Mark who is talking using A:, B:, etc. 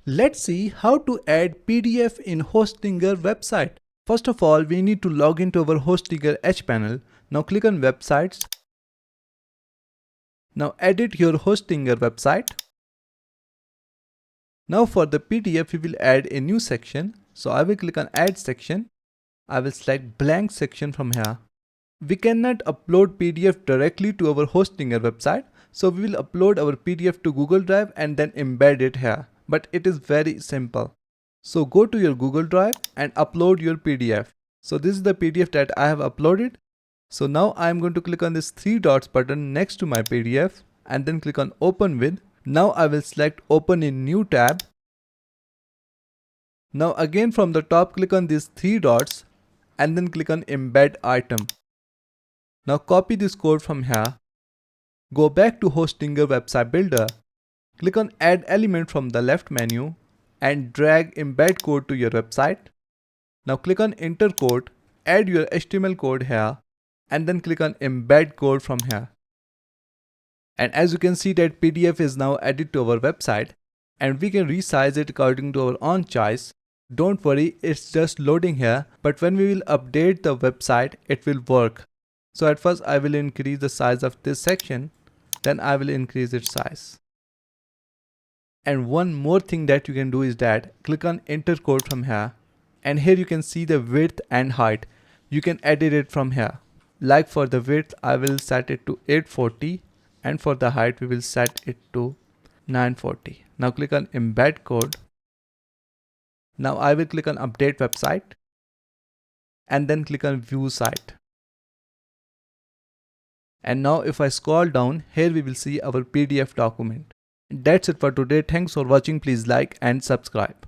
A: Let's see how to add PDF in Hostinger website. First of all, we need to log into our Hostinger H panel. Now click on Websites. Now edit your Hostinger website. Now for the PDF, we will add a new section. So I will click on Add section. I will select blank section from here. We cannot upload PDF directly to our Hostinger website. So we will upload our PDF to Google Drive and then embed it here. But it is very simple. So go to your Google Drive and upload your PDF. So this is the PDF that I have uploaded. So now I am going to click on this three dots button next to my PDF and then click on Open With. Now I will select Open in New tab. Now again from the top click on these three dots and then click on Embed Item. Now copy this code from here. Go back to Hostinger Website Builder. Click on Add Element from the left menu and drag Embed Code to your website. Now click on Enter Code, add your HTML code here and then click on Embed Code from here. And as you can see that PDF is now added to our website and we can resize it according to our own choice. Don't worry, it's just loading here, but when we will update the website, it will work. So at first I will increase the size of this section, then I will increase its size. And one more thing that you can do is that click on Enter Code from here and here you can see the width and height. You can edit it from here. Like for the width, I will set it to 840 and for the height we will set it to 940. Now click on Embed Code. Now I will click on Update Website and then click on View Site. And now if I scroll down, here we will see our PDF document. That's it for today. Thanks for watching. Please like and subscribe.